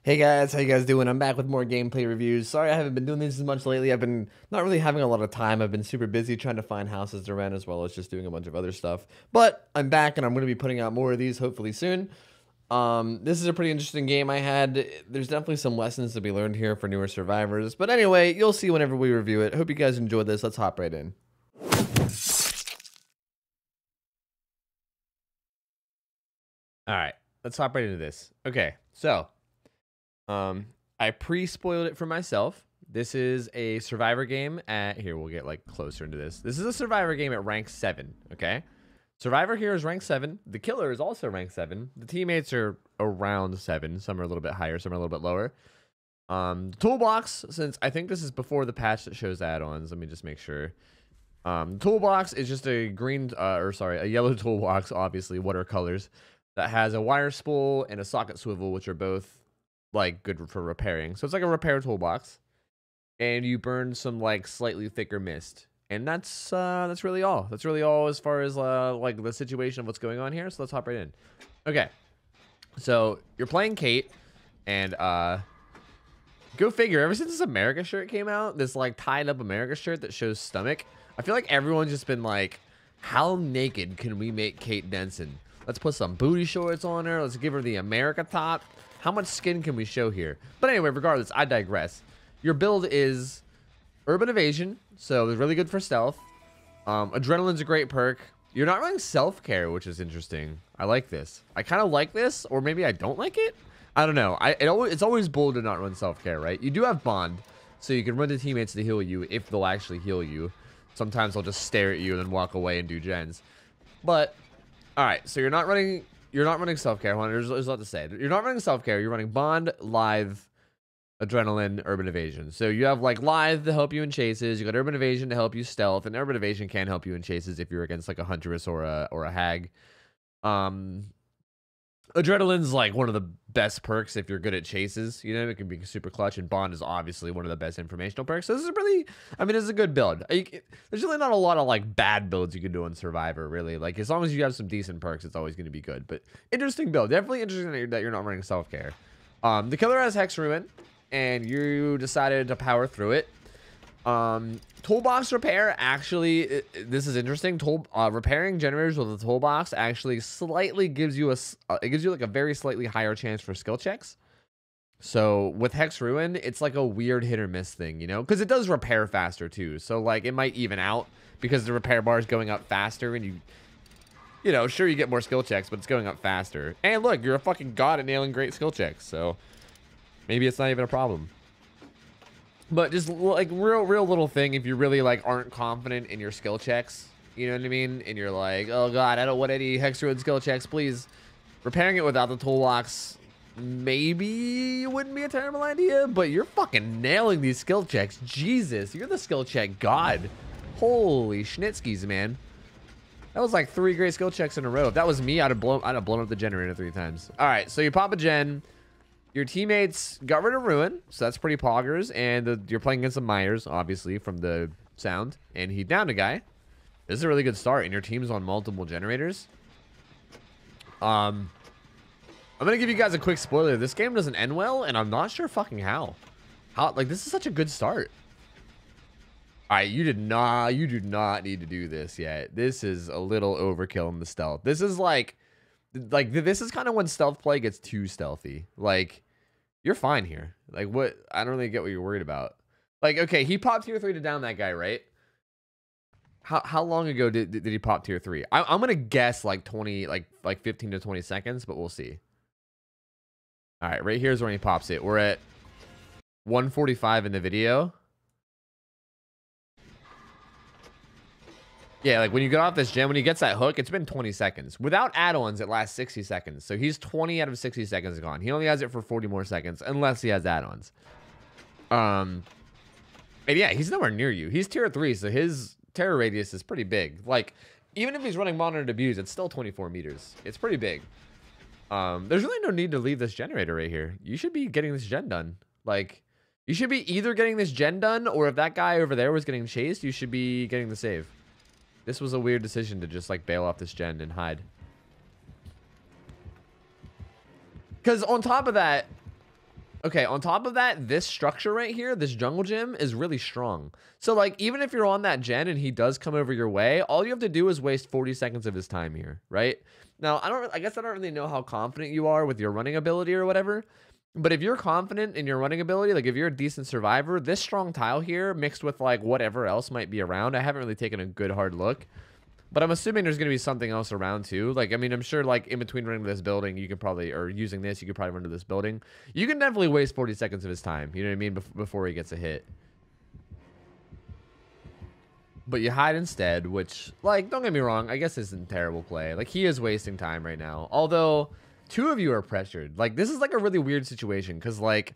Hey guys, how you guys doing? I'm back with more gameplay reviews. Sorry I haven't been doing this as much lately. I've been not really having a lot of time. I've been super busy trying to find houses to rent as well as just doing a bunch of other stuff. But I'm back and I'm going to be putting out more of these hopefully soon. This is a pretty interesting game I had. There's definitely some lessons to be learned here for newer survivors. But anyway, you'll see whenever we review it. Hope you guys enjoyed this. Let's hop right in. All right, let's hop right into this. Okay, so I pre-spoiled it for myself. This is a survivor game at, here, we'll get like closer into this. This is a survivor game at rank 7, okay? Survivor here is rank 7. The killer is also rank 7. The teammates are around 7. Some are a little bit higher, some are a little bit lower. The toolbox, since I think this is before the patch that shows add-ons, let me just make sure. The toolbox is just a green, a yellow toolbox, obviously, watercolors, that has a wire spool and a socket swivel, which are both like good for repairing. So it's like a repair toolbox, and you burn some like slightly thicker mist, and that's really all. That's really all as far as like the situation of what's going on here. So let's hop right in. Okay, so you're playing Kate, and go figure. Ever since this America shirt came out, this like tied up America shirt that shows stomach, I feel like everyone's just been like, how naked can we make Kate Denson? Let's put some booty shorts on her. Let's give her the America top. How much skin can we show here? But anyway, regardless, I digress. Your build is urban evasion, so it's really good for stealth. Adrenaline's a great perk. You're not running self-care, which is interesting. I like this. I kind of like this, or maybe I don't like it. I don't know. It's always bold to not run self-care, right? You do have bond, so you can run to teammates to heal you if they'll actually heal you. Sometimes they'll just stare at you and then walk away and do gens. But all right, so you're not running self-care. There's a lot to say. You're not running self-care. You're running bond, lithe, adrenaline, urban evasion. So you have like lithe to help you in chases. You got urban evasion to help you stealth, and urban evasion can help you in chases if you're against like a huntress or a hag. Adrenaline's like one of the best perks if you're good at chases. You know, it can be super clutch, and bond is obviously one of the best informational perks. So this is really, I mean, this is a good build. There's really not a lot of like bad builds you can do on Survivor, really. Like as long as you have some decent perks, it's always going to be good. But interesting build, definitely interesting that you're not running self-care. The killer has Hex Ruin, and you decided to power through it. Toolbox repair, actually, this is interesting. Repairing generators with a toolbox actually slightly gives you it gives you like a very slightly higher chance for skill checks. So with Hex Ruin, it's like a weird hit or miss thing, you know, because it does repair faster too. So like it might even out because the repair bar is going up faster, and you know, sure, you get more skill checks, but it's going up faster. And look, you're a fucking god at nailing great skill checks, so maybe it's not even a problem. But just like real little thing, if you really like aren't confident in your skill checks, you know what I mean? And you're like, oh god, I don't want any Hex Ruin skill checks, please. Repairing it without the toolbox maybe wouldn't be a terrible idea, but you're fucking nailing these skill checks. Jesus, you're the skill check god. Holy schnitzkies, man. That was like 3 great skill checks in a row. If that was me, I'd have blown up the generator 3 times. All right, so you pop a gen. Your teammates got rid of Ruin, so that's pretty poggers. And you're playing against some Myers, obviously, from the sound. And he downed a guy. This is a really good start, and your team's on multiple generators. I'm going to give you guys a quick spoiler. This game doesn't end well, and I'm not sure fucking how. Like, this is such a good start. All right, you do not need to do this yet. This is a little overkill in the stealth. This is like this is kind of when stealth play gets too stealthy. Like, you're fine here. Like, what? I don't really get what you're worried about. Like, okay, he popped tier 3 to down that guy, right? How long ago did he pop tier 3? I'm gonna guess like 20, like 15 to 20 seconds, but we'll see. All right, right here's when he pops it. We're at 1:45 in the video. Yeah, like when you get off this gen, when he gets that hook, it's been 20 seconds. Without add-ons, it lasts 60 seconds. So he's 20 out of 60 seconds gone. He only has it for 40 more seconds, unless he has add-ons. And yeah, he's nowhere near you. He's tier 3, so his terror radius is pretty big. Like, even if he's running monitored abuse, it's still 24 meters. It's pretty big. There's really no need to leave this generator right here. You should be getting this gen done. Like, you should be either getting this gen done, or if that guy over there was getting chased, you should be getting the save. This was a weird decision to just like bail off this gen and hide. Because on top of that, Okay, on top of that, this structure right here, this jungle gym is really strong. So like, even if you're on that gen and he does come over your way, all you have to do is waste 40 seconds of his time here, right? Now, I guess I don't really know how confident you are with your running ability or whatever, but if you're confident in your running ability, like if you're a decent survivor, this strong tile here mixed with like whatever else might be around, I haven't really taken a good hard look. But I'm assuming there's going to be something else around too. Like, I mean, I'm sure like in between running to this building, you could probably, or using this, you could probably run to this building. You can definitely waste 40 seconds of his time. You know what I mean? Before he gets a hit. But you hide instead, which, like, don't get me wrong. I guess isn't terrible play. Like, he is wasting time right now. Although, two of you are pressured. Like, this is like a really weird situation. Because, like,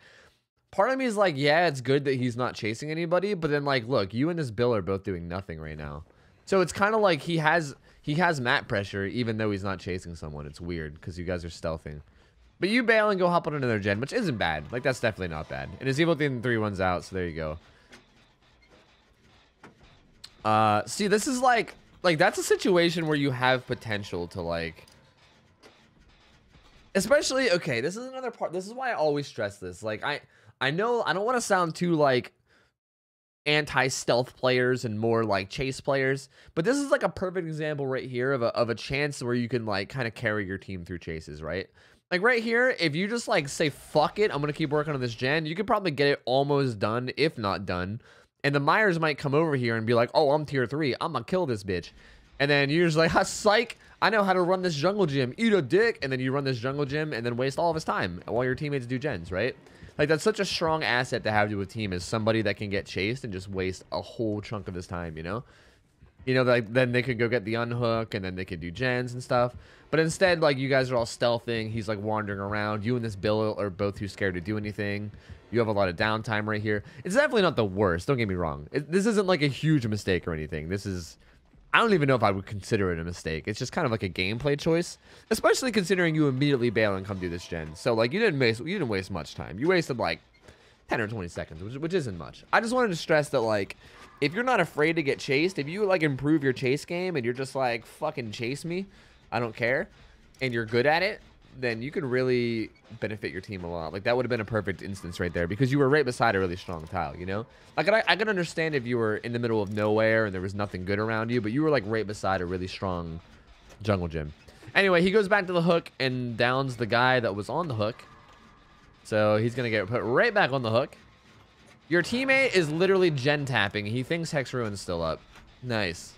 part of me is like, yeah, it's good that he's not chasing anybody. But then, like, look, you and this Bill are both doing nothing right now. So it's kind of like he has map pressure even though he's not chasing someone. It's weird because you guys are stealthing. But you bail and go hop on another gen, which isn't bad. Like, that's definitely not bad. And his evil thing 3 runs out, so there you go. See, this is like that's a situation where you have potential to like, especially, okay, this is another part. This is why I always stress this. Like, I know I don't want to sound too like anti-stealth players and more like chase players, but this is like a perfect example right here of a chance where you can like kind of carry your team through chases, right? Like right here, if you just like say fuck it, I'm gonna keep working on this gen, you could probably get it almost done, if not done. And the Myers might come over here and be like, oh, I'm tier 3, I'm gonna kill this bitch. And then you're just like, ha, psych, I know how to run this jungle gym, eat a dick. And then you run this jungle gym and then waste all of his time while your teammates do gens, right? Like, that's such a strong asset to have to a team, is somebody that can get chased and just waste a whole chunk of his time, you know? You know, like, then they could go get the unhook, and then they could do gens and stuff. But instead, like, you guys are all stealthing. He's, like, wandering around. You and this Bill are both too scared to do anything. You have a lot of downtime right here. It's definitely not the worst. Don't get me wrong. This isn't, like, a huge mistake or anything. This is... I don't even know if I would consider it a mistake. It's just kind of like a gameplay choice, especially considering you immediately bail and come do this gen. So like you didn't waste much time. You wasted like 10 or 20 seconds, which isn't much. I just wanted to stress that like if you're not afraid to get chased, if you like improve your chase game and you're just like fucking chase me, I don't care, and you're good at it, then you could really benefit your team a lot. Like that would have been a perfect instance right there because you were right beside a really strong tile, you know? Like I could understand if you were in the middle of nowhere and there was nothing good around you, but you were like right beside a really strong jungle gym. Anyway, he goes back to the hook and downs the guy that was on the hook. So he's going to get put right back on the hook. Your teammate is literally gen tapping. He thinks Hex Ruin's still up. Nice.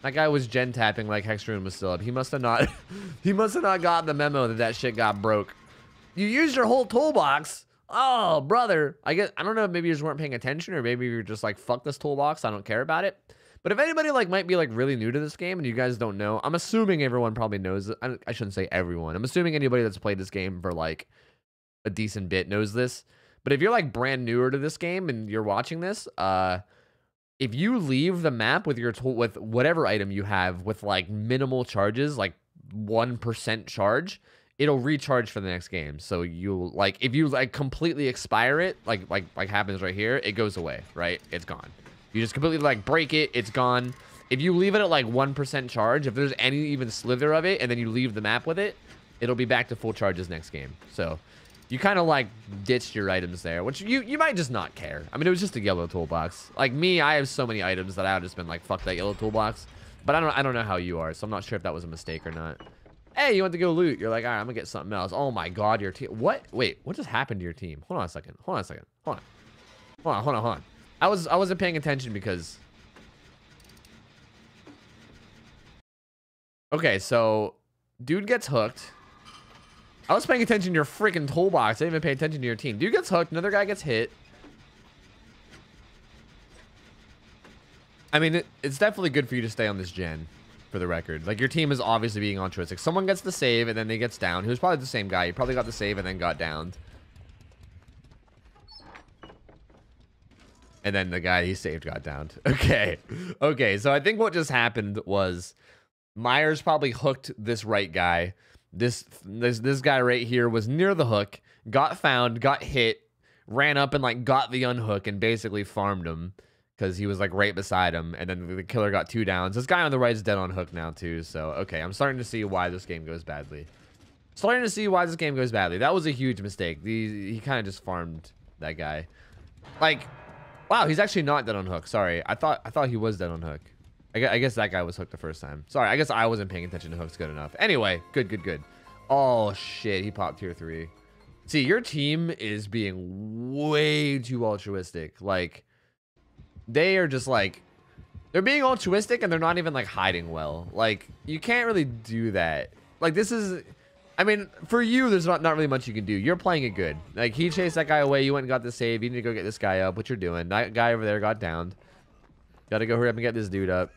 That guy was gen tapping like Hex Ruin was still up. He must have not he must have not got the memo that shit got broke. You used your whole toolbox. Oh, brother. I don't know, maybe you just weren't paying attention, or maybe you're just like, fuck this toolbox, I don't care about it. But if anybody like might be like really new to this game and you guys don't know, I'm assuming everyone probably knows it. I shouldn't say everyone. I'm assuming anybody that's played this game for like a decent bit knows this. But if you're like brand newer to this game and you're watching this, if you leave the map with your with whatever item you have with like minimal charges, like 1% charge, it'll recharge for the next game. So you like, if you like completely expire it, like happens right here, it goes away, right? It's gone. You just completely like break it, it's gone. If you leave it at like 1% charge, if there's any even slither of it, and then you leave the map with it, it'll be back to full charges next game. So you kind of like ditched your items there, which you might just not care. I mean, it was just a yellow toolbox. Like me, I have so many items that I would just been like, fuck that yellow toolbox. But I don't know how you are, so I'm not sure if that was a mistake or not. Hey, you want to go loot? You're like, all right, I'm gonna get something else. Oh my god, your team. What? Wait, what just happened to your team? Hold on a second. Hold on a second. Hold on. I wasn't paying attention because. Okay, so dude gets hooked. I was paying attention to your freaking toolbox. I didn't even pay attention to your team. Dude gets hooked. Another guy gets hit. I mean, it's definitely good for you to stay on this gen, for the record. Like, your team is obviously being altruistic. Someone gets the save, and then they gets down. He was probably the same guy. He probably got the save and then got downed. And then the guy he saved got downed. Okay. Okay, so I think what just happened was Myers probably hooked this right guy. This guy right here was near the hook, got found, got hit, ran up and like got the unhook and basically farmed him because he was like right beside him, and then the killer got 2 downs. This guy on the right is dead on hook now too, so okay, I'm starting to see why this game goes badly. Starting to see why this game goes badly. That was a huge mistake. He kind of just farmed that guy. Like, wow, he's actually not dead on hook. Sorry, I thought he was dead on hook. I guess that guy was hooked the first time. Sorry, I guess I wasn't paying attention to hooks good enough. Anyway, good. Oh shit, he popped tier 3. See, your team is being way too altruistic. Like, they are just like, they're being altruistic and they're not even like hiding well. Like, you can't really do that. Like, this is, I mean, for you, there's not really much you can do. You're playing it good. Like, he chased that guy away. You went and got the save. You need to go get this guy up. What you're doing. That guy over there got downed. Gotta go hurry up and get this dude up.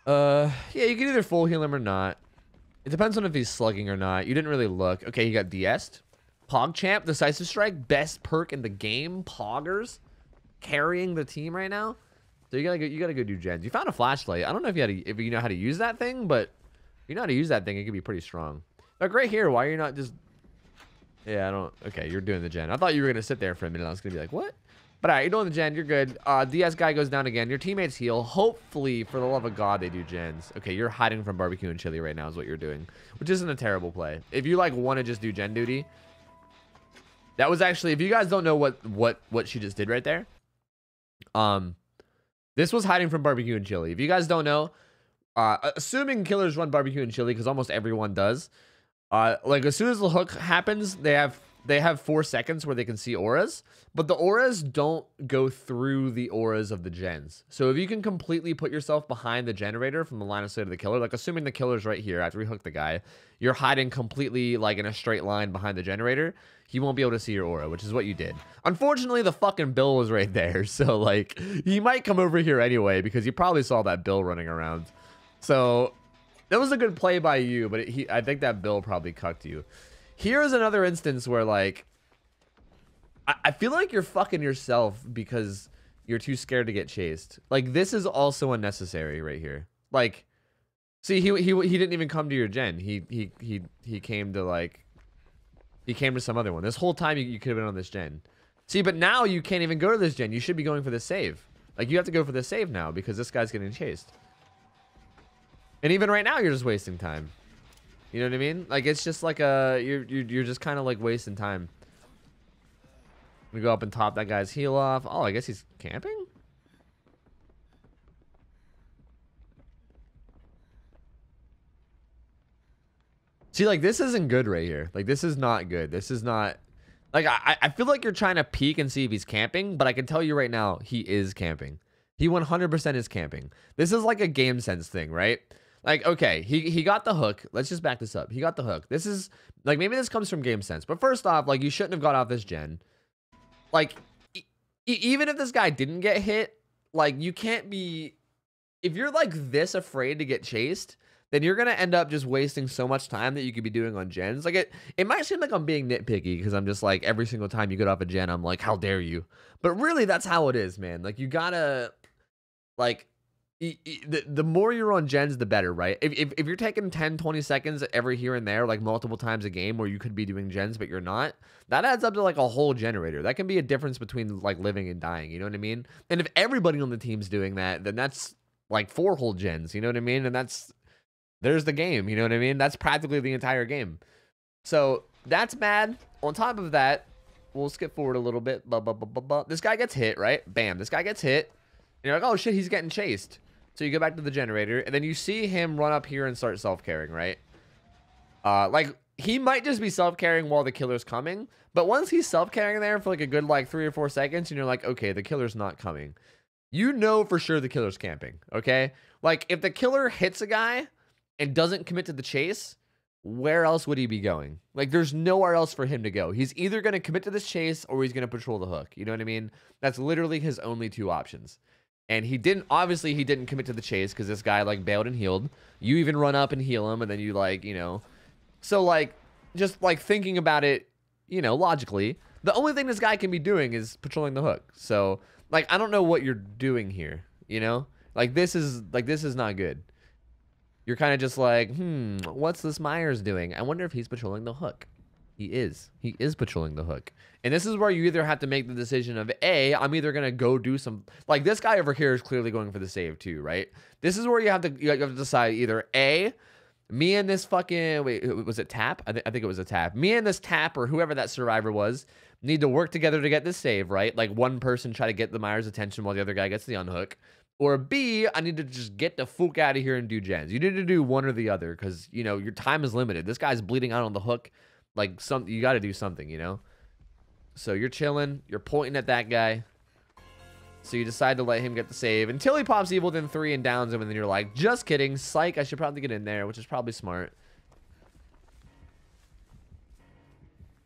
Yeah, you can either full heal him or not. It depends on if he's slugging or not. You didn't really look. Okay, he got DS'd. Pogchamp, Decisive Strike, best perk in the game. Poggers, carrying the team right now. So you gotta go do gens. You found a flashlight. I don't know if you know how to use that thing, but if you know how to use that thing, it could be pretty strong. Like right here, why are you not just? Yeah, I don't. Okay, you're doing the gen. I thought you were gonna sit there for a minute. I was gonna be like, what? But all right, you're doing the gen. You're good. DS guy goes down again. Your teammates heal. Hopefully, for the love of God, they do gens. Okay, you're hiding from barbecue and chili right now is what you're doing, which isn't a terrible play. If you like want to just do gen duty, that was actually. If you guys don't know what she just did right there, this was hiding from barbecue and chili. If you guys don't know, assuming killers run barbecue and chili, because almost everyone does. Like as soon as the hook happens, they have 4 seconds where they can see auras, but the auras don't go through the auras of the gens. So if you can completely put yourself behind the generator from the line of sight of the killer, like assuming the killer's right here after we hook the guy, you're hiding completely like in a straight line behind the generator, he won't be able to see your aura, which is what you did. Unfortunately, the fucking Bill was right there. So like he might come over here anyway because you probably saw that Bill running around. So that was a good play by you, but I think that Bill probably cucked you. Here's another instance where, like, I feel like you're fucking yourself because you're too scared to get chased. Like, this is also unnecessary right here. Like, see, he didn't even come to your gen. He came to, like, he came to some other one. This whole time you could have been on this gen. See, but now you can't even go to this gen. You should be going for the save. Like, you have to go for the save now because this guy's getting chased. And even right now, you're just wasting time. You know what I mean? Like, it's just like you're just kind of like wasting time. We go up and top that guy's heal off. Oh, I guess he's camping? See, like, this isn't good right here. Like, this is not good. This is not... Like, I feel like you're trying to peek and see if he's camping, but I can tell you right now, he is camping. He 100% is camping. This is like a game sense thing, right? Like, okay, he got the hook. Let's just back this up. He got the hook. This is, like, maybe this comes from game sense. But first off, like, you shouldn't have got off this gen. Like, even if this guy didn't get hit, like, you can't be... If you're, like, this afraid to get chased, then you're going to end up just wasting so much time that you could be doing on gens. Like, it might seem like I'm being nitpicky because I'm just, like, every single time you get off a gen, I'm like, how dare you? But really, that's how it is, man. Like, you gotta, like... The more you're on gens, the better, right? If you're taking 10, 20 seconds every here and there, like multiple times a game where you could be doing gens, but you're not, that adds up to like a whole generator. That can be a difference between like living and dying, you know what I mean? And if everybody on the team's doing that, then that's like 4 whole gens, you know what I mean? And there's the game, you know what I mean? That's practically the entire game. So that's bad. On top of that, we'll skip forward a little bit. This guy gets hit, right? Bam, this guy gets hit. And you're like, oh shit, he's getting chased. So you go back to the generator, and then you see him run up here and start self-carrying, right? Like, he might just be self-carrying while the killer's coming, but once he's self-carrying there for like a good like 3 or 4 seconds, and you're like, okay, the killer's not coming. You know for sure the killer's camping, okay? Like, if the killer hits a guy and doesn't commit to the chase, where else would he be going? Like, there's nowhere else for him to go. He's either going to commit to this chase or he's going to patrol the hook. You know what I mean? That's literally his only 2 options. And obviously he didn't commit to the chase because this guy like bailed and healed. You even run up and heal him and then you like, you know. So like, just like thinking about it, you know, logically, the only thing this guy can be doing is patrolling the hook. So like, I don't know what you're doing here, you know? Like this is not good. You're kind of just like, what's this Myers doing? I wonder if he's patrolling the hook. He is patrolling the hook. And this is where you either have to make the decision of, A, I'm either going to go do some... Like, this guy over here is clearly going for the save too, right? This is where you have to decide either, A, Me and this fucking, wait, was it Tap? I think it was a Tap. Me and this Tap or whoever that survivor was need to work together to get this save, right? Like one person try to get the Myers' attention while the other guy gets the unhook. Or B, I need to just get the fuck out of here and do gens. You need to do one or the other because, you know, your time is limited. This guy's bleeding out on the hook. Like, you got to do something, you know? So you're chilling. You're pointing at that guy. So you decide to let him get the save until he pops evil within 3 and downs him. And then you're like, just kidding. Psych, I should probably get in there, which is probably smart.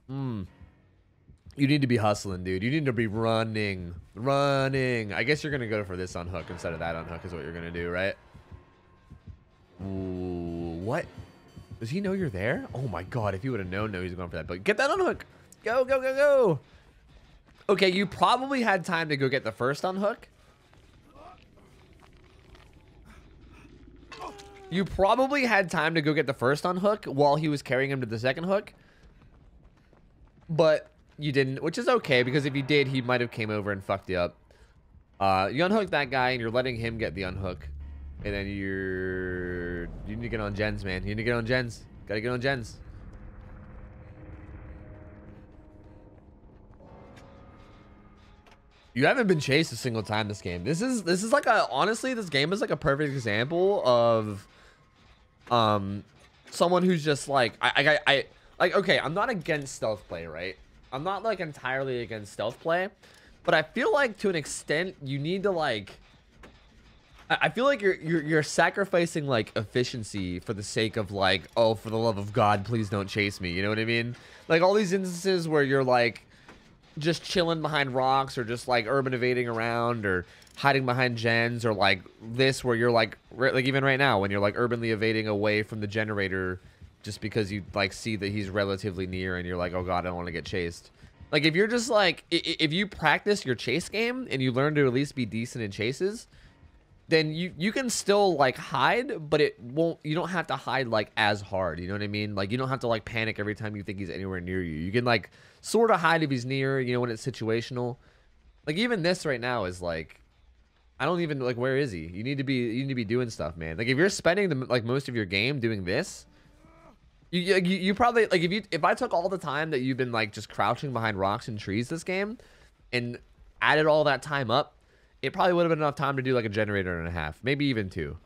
You need to be hustling, dude. You need to be running. Running. I guess you're going to go for this unhook instead of that unhook is what you're going to do, right? Ooh, what? Does he know you're there? Oh my god, if he would have known, no, he's going for that. But get that unhook. Go, go, go, go. Okay, you probably had time to go get the first unhook. You probably had time to go get the first unhook while he was carrying him to the second hook. But you didn't, which is okay, because if you did, he might have came over and fucked you up. You unhook that guy, and you're letting him get the unhook. And then you need to get on gens, man. You need to get on gens. Gotta get on gens. You haven't been chased a single time this game. This is like a, honestly, this game is like a perfect example of someone who's just like I like, okay, I'm not against stealth play, right? I'm not like entirely against stealth play, but I feel like to an extent you need to like, I feel like you're sacrificing like efficiency for the sake of like, oh, for the love of God, please don't chase me. You know what I mean? Like all these instances where you're like just chilling behind rocks or just like urban evading around or hiding behind gens, or like this where you're like even right now when you're like urbanly evading away from the generator just because you like see that he's relatively near and you're like, oh god, I don't want to get chased. Like if you're just like, if you practice your chase game and you learn to at least be decent in chases, then you can still like hide, but you don't have to hide like as hard, you know what I mean? Like you don't have to like panic every time you think he's anywhere near you. You can like sort of hide if he's near, you know, when it's situational. Like even this right now is like, I don't even like, where is he? You need to be doing stuff, man. Like if you're spending like most of your game doing this, you probably like, if I took all the time that you've been like just crouching behind rocks and trees this game and added all that time up, it probably would have been enough time to do like a generator and a half, maybe even 2.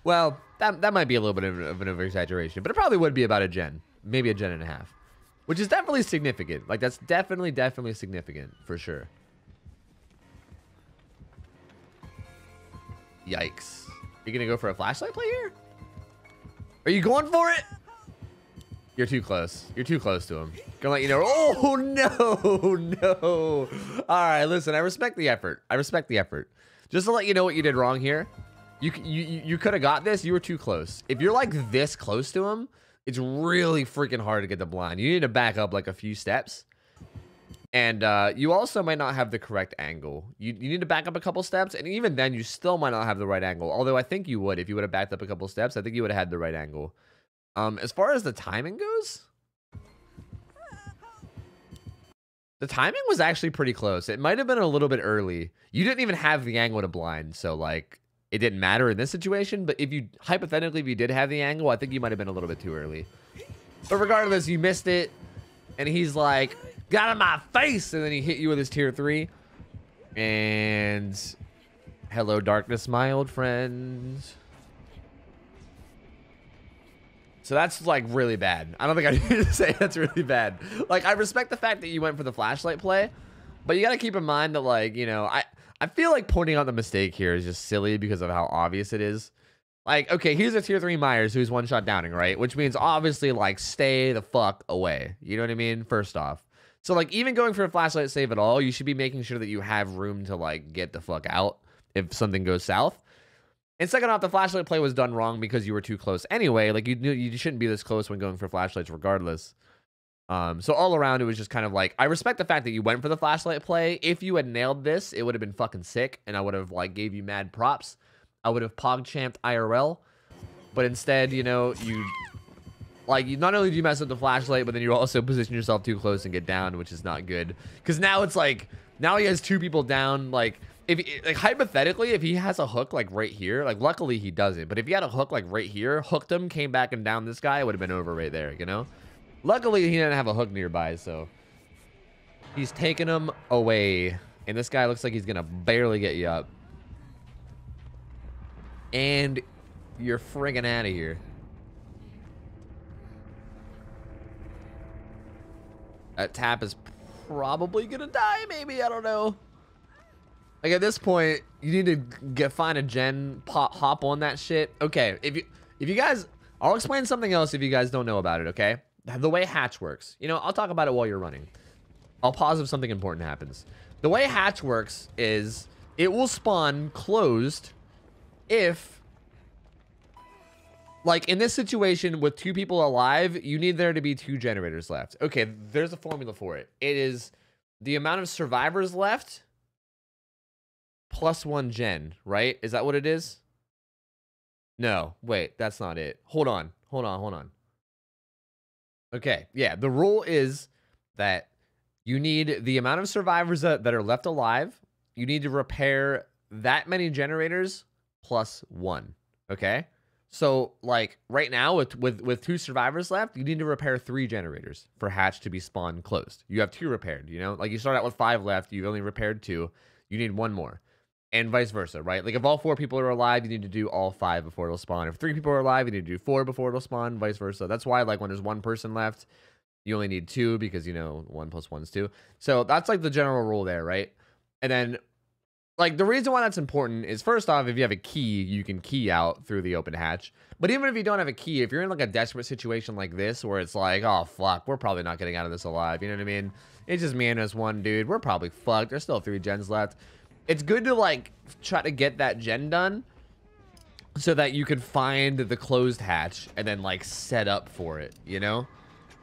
Well, that might be a little bit of an over-exaggeration, but it probably would be about a gen, maybe a gen and a half, which is definitely significant. Like that's definitely significant for sure. Yikes. Are you gonna go for a flashlight play here? Are you going for it? You're too close. You're too close to him. Gonna let you know. Oh, no, no. All right, listen, I respect the effort. I respect the effort. Just to let you know what you did wrong here. You could have got this. You were too close. If you're like this close to him, it's really freaking hard to get the blind. You need to back up like a few steps. And you also might not have the correct angle. You need to back up a couple steps. And even then, you still might not have the right angle. Although I think you would. If you would have backed up a couple steps, I think you would have had the right angle. As far as the timing goes, the timing was actually pretty close. It might have been a little bit early. You didn't even have the angle to blind, so like it didn't matter in this situation. But if you hypothetically, if you did have the angle, I think you might have been a little bit too early. But regardless, you missed it, and he's like, "Got in my face!" And then he hit you with his tier 3. And hello, darkness, my old friend. So that's like really bad. I don't think I need to say that's really bad. Like I respect the fact that you went for the flashlight play, but you got to keep in mind that like, you know, I feel like pointing out the mistake here is just silly because of how obvious it is. Like, okay, here's a tier 3 Myers who's one shot downing, right? Which means obviously like stay the fuck away. You know what I mean? First off. So like even going for a flashlight save at all, you should be making sure that you have room to like get the fuck out if something goes south. And second off, the flashlight play was done wrong because you were too close anyway. Like you knew you shouldn't be this close when going for flashlights regardless. So all around, it was just kind of like, I respect the fact that you went for the flashlight play. If you had nailed this, it would have been fucking sick. And I would have like gave you mad props. I would have pog-champed IRL. But instead, you know, you not only do you mess up the flashlight, but then you also position yourself too close and get down, which is not good. Because now it's like, now he has 2 people down. Like, if like hypothetically, if he has a hook like right here, like luckily he doesn't, but if he had a hook like right here, hooked him, came back and down this guy, it would have been over right there, you know? Luckily he didn't have a hook nearby, so he's taking him away. And this guy looks like he's gonna barely get you up. And you're friggin' out of here. That tap is probably gonna die, maybe, I don't know. Like at this point, you need to find a gen, hop on that shit. Okay, if you guys, I'll explain something else if you guys don't know about it, okay? The way hatch works. You know, I'll talk about it while you're running. I'll pause if something important happens. The way hatch works is it will spawn closed if, like in this situation with 2 people alive, you need there to be 2 generators left. Okay, there's a formula for it. It is the amount of survivors left plus 1 gen, right? Is that what it is? No, wait, that's not it. Hold on. Okay, yeah, the rule is that you need the amount of survivors that are left alive. You need to repair that many generators plus 1, okay? So, like, right now, with 2 survivors left, you need to repair 3 generators for hatch to be spawn closed. You have 2 repaired, you know? Like, you start out with 5 left, you've only repaired 2. You need 1 more. And vice versa, right? Like, if all 4 people are alive, you need to do all 5 before it'll spawn. If 3 people are alive, you need to do 4 before it'll spawn, vice versa. That's why, like, when there's 1 person left, you only need 2 because, you know, 1 plus 1 is 2. So, that's, like, the general rule there, right? And then, like, the reason why that's important is, first off, if you have a key, you can key out through the open hatch. But even if you don't have a key, if you're in, like, a desperate situation like this, where it's like, oh, fuck, we're probably not getting out of this alive, you know what I mean? It's just me and this 1 dude. We're probably fucked. There's still 3 gens left. It's good to, like, try to get that gen done so that you can find the closed hatch and then, like, set up for it, you know?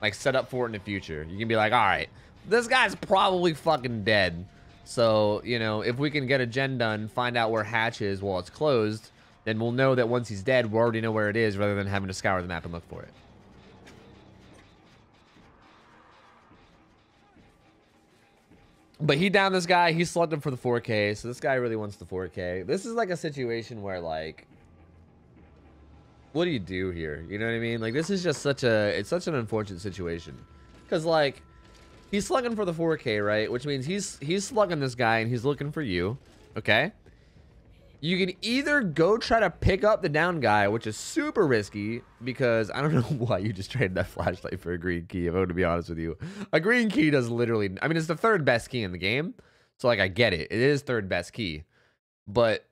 Like, set up for it in the future. You can be like, all right, this guy's probably fucking dead. So, you know, if we can get a gen done, find out where hatch is while it's closed, then we'll know that once he's dead, we already know where it is rather than having to scour the map and look for it. But he downed this guy. He slugged him for the 4K. So this guy really wants the 4K. This is like a situation where, like, what do you do here? You know what I mean? Like, this is just such an unfortunate situation. Because, like, he's slugging for the 4K, right? Which means he's slugging this guy and he's looking for you. Okay? You can either go try to pick up the down guy, which is super risky, because I don't know why you just traded that flashlight for a green key, if I'm going to be honest with you. A green key does literally, I mean, it's the 3rd best key in the game. So, like, I get it. It is 3rd best key. But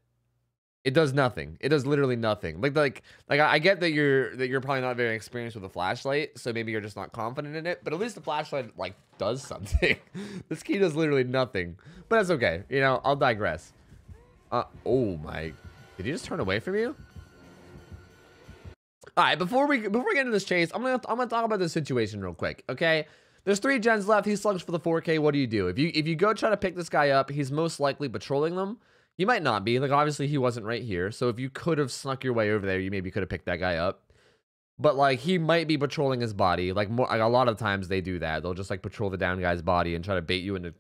it does nothing. It does literally nothing. Like I get that you're probably not very experienced with a flashlight, so maybe you're just not confident in it. But at least the flashlight, like, does something. This key does literally nothing. But that's okay. You know, I'll digress. Oh my, did he just turn away from you? All right, before we get into this chase, I'm gonna talk about this situation real quick, okay? There's 3 gens left. He slugs for the 4K. What do you do? If you go try to pick this guy up, he's most likely patrolling them. You might not be. Like, obviously, he wasn't right here. So if you could have snuck your way over there, you maybe could have picked that guy up. But, like, he might be patrolling his body. Like, a lot of times they do that. They'll just, like, patrol the down guy's body and try to bait you into,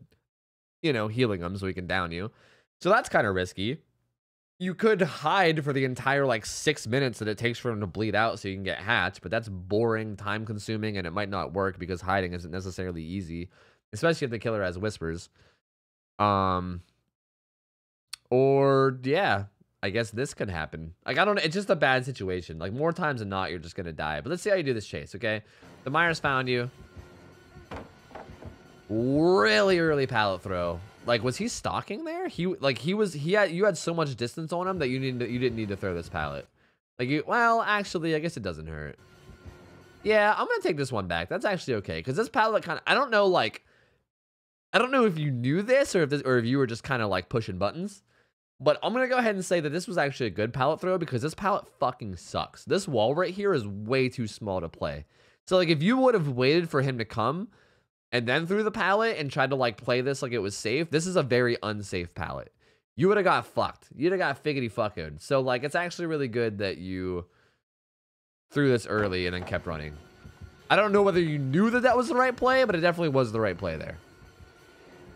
you know, healing him so he can down you. So that's kind of risky. You could hide for the entire, like, 6 minutes that it takes for him to bleed out so you can get hatched, but that's boring, time-consuming, and it might not work because hiding isn't necessarily easy, especially if the killer has whispers. Or, yeah, I guess this could happen. Like, I don't know. It's just a bad situation. Like, more times than not, you're just going to die. But let's see how you do this chase, okay? The Myers found you. Really early pallet throw. Like, was he stalking there? You had so much distance on him that you didn't need to throw this pallet. Like, well, actually, I guess it doesn't hurt. Yeah, I'm gonna take this one back. That's actually okay, because this pallet kind of, I don't know, like, I don't know if you knew this or if you were just kind of like pushing buttons, but I'm gonna go ahead and say that this was actually a good pallet throw because this pallet fucking sucks. This wall right here is way too small to play. So, like, if you would have waited for him to come and then threw the pallet and tried to, like, play this like it was safe, this is a very unsafe pallet. You would have got fucked. You'd have got figgity fucked. So, like, it's actually really good that you threw this early and then kept running. I don't know whether you knew that that was the right play, but it definitely was the right play there.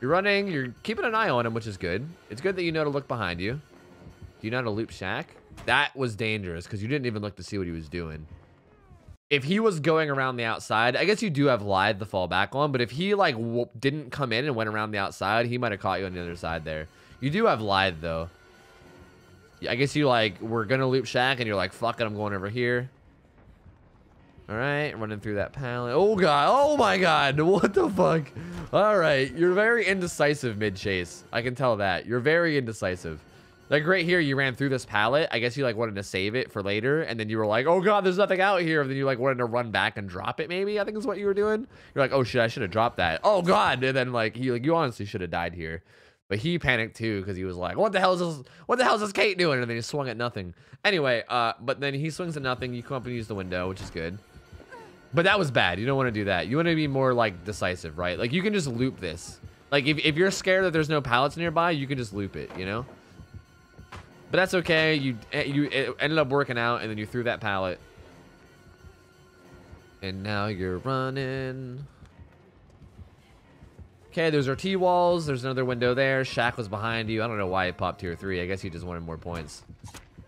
You're running. You're keeping an eye on him, which is good. It's good that you know to look behind you. Do you know how to loop Shaq? That was dangerous because you didn't even look to see what he was doing. If he was going around the outside, I guess you do have Lithe to fall back on, but if he like didn't come in and went around the outside, he might have caught you on the other side there. You do have Lithe though. I guess you like were gonna loop Shaq and you're like, fuck it, I'm going over here. All right, running through that pallet. Oh god, oh my god, what the fuck? All right, you're very indecisive mid chase. I can tell that you're very indecisive. Like right here, you ran through this pallet. I guess you like wanted to save it for later, and then you were like, "Oh God, there's nothing out here." And then you like wanted to run back and drop it. Maybe I think is what you were doing. You're like, "Oh shit, I should have dropped that." Oh God, and then like you honestly should have died here, but he panicked too because he was like, "What the hell is this? What the hell is this Kate doing?" And then he swung at nothing. Anyway, but then he swings at nothing. You come up and use the window, which is good. But that was bad. You don't want to do that. You want to be more like decisive, right? Like you can just loop this. Like if you're scared that there's no pallets nearby, you can just loop it. You know. But that's okay. It ended up working out, and then you threw that pallet. And now you're running. Okay, there's our T-walls. There's another window there. Shaq was behind you. I don't know why he popped tier 3. I guess he just wanted more points.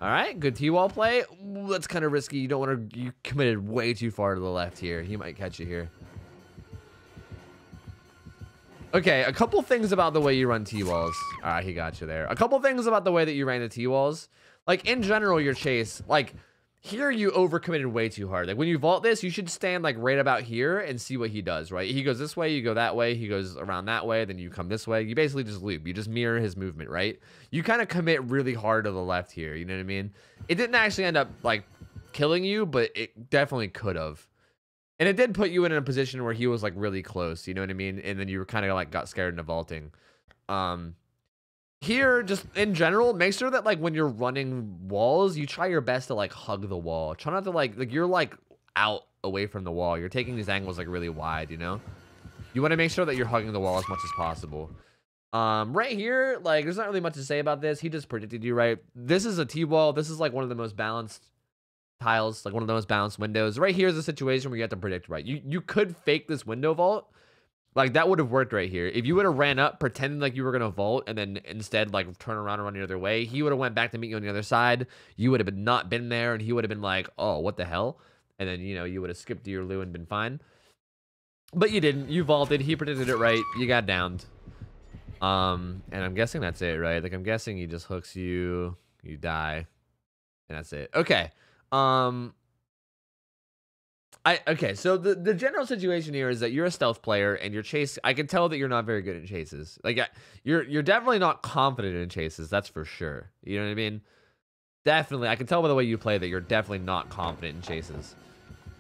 All right, good T-wall play. Ooh, that's kind of risky. You don't want to. You committed way too far to the left here. He might catch you here. Okay, a couple things about the way you run T-walls. All right, he got you there. A couple things about the way that you ran the T-walls. Like, in general, your chase, like, here you overcommitted way too hard. Like, when you vault this, you should stand, like, right about here and see what he does, right? He goes this way, you go that way, he goes around that way, then you come this way. You basically just loop. You just mirror his movement, right? You kind of commit really hard to the left here, you know what I mean? It didn't actually end up, like, killing you, but it definitely could have. And it did put you in a position where he was like really close, you know what I mean? And then you were kind of like got scared into vaulting. Here, just in general, make sure that like when you're running walls, you try your best to like hug the wall. Try not to like you're like out away from the wall. You're taking these angles like really wide, you know? You want to make sure that you're hugging the wall as much as possible. Right here, like there's not really much to say about this. He just predicted you right. This is a T-wall. This is like one of the most balanced tiles, like one of the most balanced windows. Right here is a situation where you have to predict right. You could fake this window vault. Like that would have worked right here. If you would have ran up pretending like you were gonna vault and then instead like turn around and run the other way, he would have went back to meet you on the other side. You would have not been there, and he would have been like, "Oh, what the hell?" And then you would have skipped to your loo and been fine. But you didn't. You vaulted. He predicted it right. You got downed. And I'm guessing that's it, right? Like I'm guessing he just hooks you, you die, and that's it. Okay. Okay, so the general situation here is that you're a stealth player and your chase, I can tell that you're not very good at chases. Like you're definitely not confident in chases, that's for sure. You know what I mean? Definitely. I can tell by the way you play that you're definitely not confident in chases.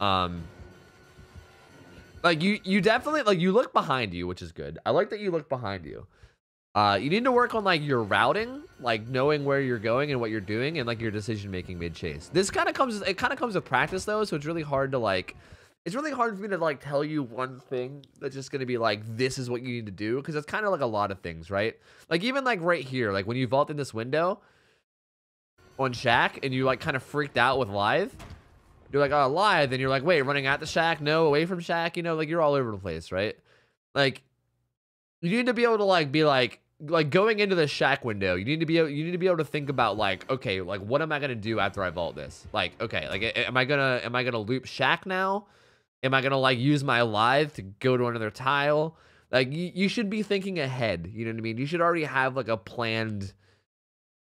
Like you definitely like you look behind you, which is good. I like that you look behind you. You need to work on like your routing, like knowing where you're going and what you're doing, and like your decision making mid chase. This kind of comes with practice though, so it's really hard to like. It's really hard for me to like tell you one thing that's just gonna be like this is what you need to do, because it's kind of like a lot of things, right? Like even like right here, like when you vault in this window on Shaq and you like kind of freaked out with Lithe. You're like, oh, Lithe, and you're like, wait, running at the Shaq? No, away from Shaq? You know, like you're all over the place, right? Like you need to be able to like be like going into the Shaq window, you need to be able to think about like, okay, like what am I gonna do after I vault this? Like, okay, like am I gonna loop Shaq now? Am I gonna like use my Lithe to go to another tile? Like you should be thinking ahead. You know what I mean? You should already have like a planned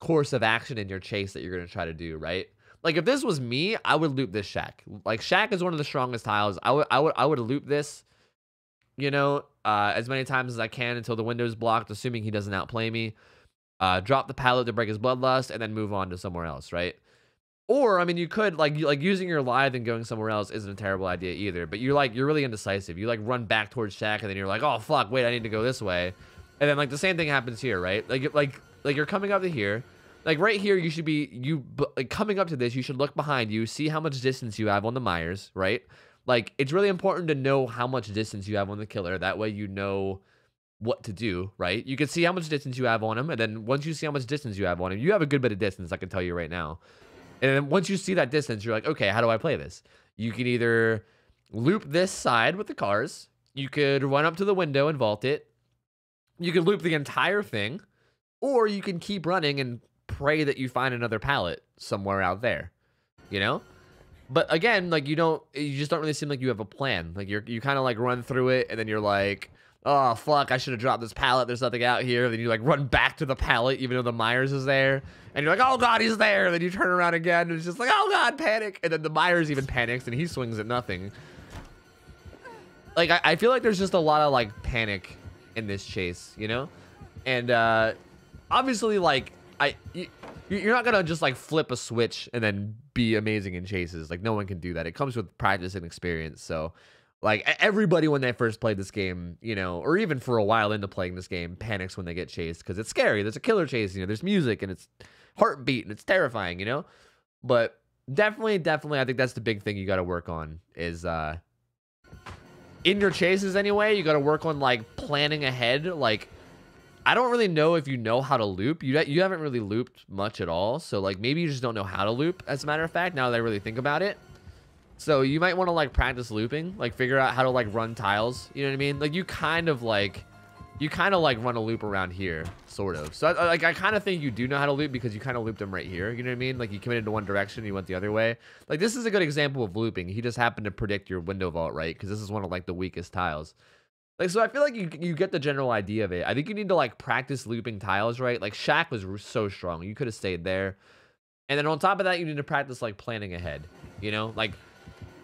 course of action in your chase that you're gonna try to do, right? Like if this was me, I would loop this Shaq. Like Shaq is one of the strongest tiles. I would loop this, you know, as many times as I can until the window's blocked, assuming he doesn't outplay me. Drop the pallet to break his bloodlust, and then move on to somewhere else, right? Or I mean, you could like using your Lithe and going somewhere else isn't a terrible idea either. But you're really indecisive. You like run back towards Shaq, and then you're like, oh fuck, wait, I need to go this way. And then like the same thing happens here, right? Like you're coming up to here. Like right here, you should be like coming up to this. You should look behind you, see how much distance you have on the Myers, right? Like it's really important to know how much distance you have on the killer. That way you know what to do, right? You can see how much distance you have on him, and then once you see how much distance you have on him, you have a good bit of distance, I can tell you right now. And then once you see that distance, you're like, okay, how do I play this? You can either loop this side with the cars. You could run up to the window and vault it. You can loop the entire thing, or you can keep running and pray that you find another pallet somewhere out there, you know? But again, like you just don't really seem like you have a plan. Like you kind of like run through it and then you're like, oh fuck, I should have dropped this pallet. There's nothing out here. Then you like run back to the pallet even though the Myers is there. And you're like, oh god, he's there. And then you turn around again and it's just like, oh god, panic. And then the Myers even panics and he swings at nothing. Like I feel like there's just a lot of like panic in this chase, you know? And obviously like you're not gonna just like flip a switch and then be amazing in chases. Like no one can do that. It comes with practice and experience. So like everybody when they first played this game, you know, or even for a while into playing this game, panics when they get chased because it's scary. There's a killer chase, you know, there's music and it's heartbeat and it's terrifying, you know. But definitely, I think that's the big thing you got to work on is in your chases anyway. You got to work on like planning ahead. Like I don't really know if you know how to loop. You haven't really looped much at all. So like maybe you just don't know how to loop. As a matter of fact, now that I really think about it. So you might want to like practice looping, like figure out how to like run tiles. You know what I mean? Like you kind of like run a loop around here, sort of. So I kind of think you do know how to loop because you kind of looped them right here. You know what I mean? Like you committed to one direction, and you went the other way. Like this is a good example of looping. He just happened to predict your window vault right because this is one of like the weakest tiles. Like so, I feel like you get the general idea of it. I think you need to like practice looping tiles right. Like Shaq was so strong, you could have stayed there. And then on top of that, you need to practice like planning ahead. You know, like.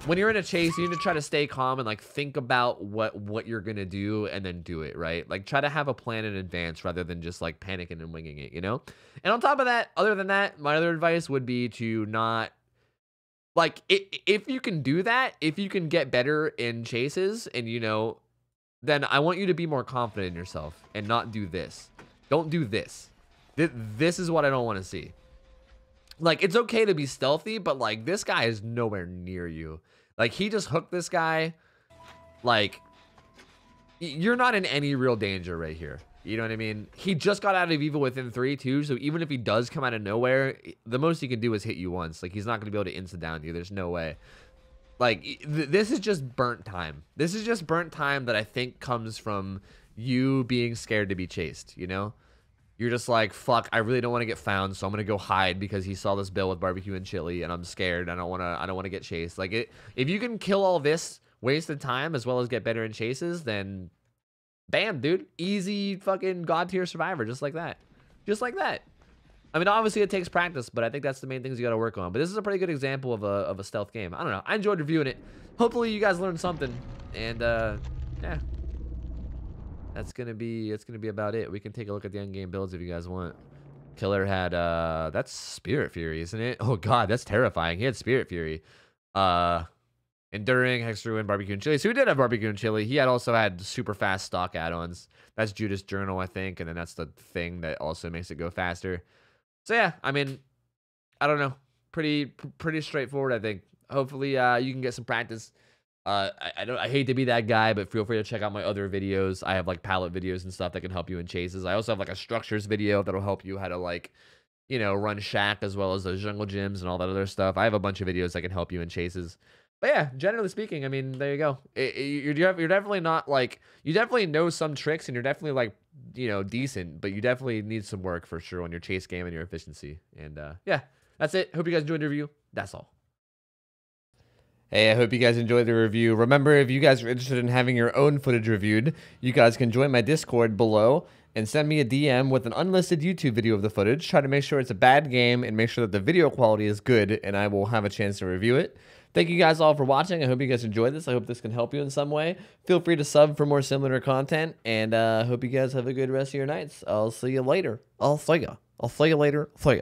When you're in a chase, you need to try to stay calm and like think about what you're gonna do and then do it, right? Like try to have a plan in advance rather than just like panicking and winging it, you know? And on top of that, other than that, my other advice would be to not like if you can do that, if you can get better in chases and you know, then I want you to be more confident in yourself and not do this. Don't do this. This is what I don't want to see. Like, it's okay to be stealthy, but, like, this guy is nowhere near you. Like, he just hooked this guy. Like, you're not in any real danger right here. You know what I mean? He just got out of Evil Within 3, too, so even if he does come out of nowhere, the most he can do is hit you once. Like, he's not going to be able to insta-down you. There's no way. Like, this is just burnt time. This is just burnt time that I think comes from you being scared to be chased, you know? You're just like, fuck, I really don't want to get found, so I'm gonna go hide because he saw this bill with barbecue and chili, and I'm scared. I don't wanna get chased. Like if you can kill all this wasted time as well as get better in chases, then bam, dude, easy fucking god tier survivor, just like that, just like that. I mean, obviously it takes practice, but I think that's the main things you gotta work on. But this is a pretty good example of a stealth game. I don't know. I enjoyed reviewing it. Hopefully you guys learned something, and yeah. That's gonna be about it. We can take a look at the end game builds if you guys want. Killer had that's Spirit Fury, isn't it? Oh god, that's terrifying. He had Spirit Fury. Enduring, Hex Ruin, Barbecue and Chili. So he did have Barbecue and Chili. He also had super fast stock add-ons. That's Judas Journal, I think, and then that's the thing that also makes it go faster. So yeah, I mean, I don't know. Pretty straightforward, I think. Hopefully you can get some practice. I hate to be that guy, but feel free to check out my other videos. I have like palette videos and stuff that can help you in chases. I also have like a structures video that'll help you how to like, you know, run Shack as well as those jungle gyms and all that other stuff. I have a bunch of videos that can help you in chases. But yeah, generally speaking, I mean, there you go. You're definitely not like, you definitely know some tricks and you're definitely like, you know, decent, but you definitely need some work for sure on your chase game and your efficiency. And yeah, that's it. Hope you guys enjoyed the review. That's all. Hey, I hope you guys enjoyed the review. Remember, if you guys are interested in having your own footage reviewed, you guys can join my Discord below and send me a DM with an unlisted YouTube video of the footage. Try to make sure it's a bad game and make sure that the video quality is good, and I will have a chance to review it. Thank you guys all for watching. I hope you guys enjoyed this. I hope this can help you in some way. Feel free to sub for more similar content, and hope you guys have a good rest of your nights. I'll see you later. I'll see you later. See ya.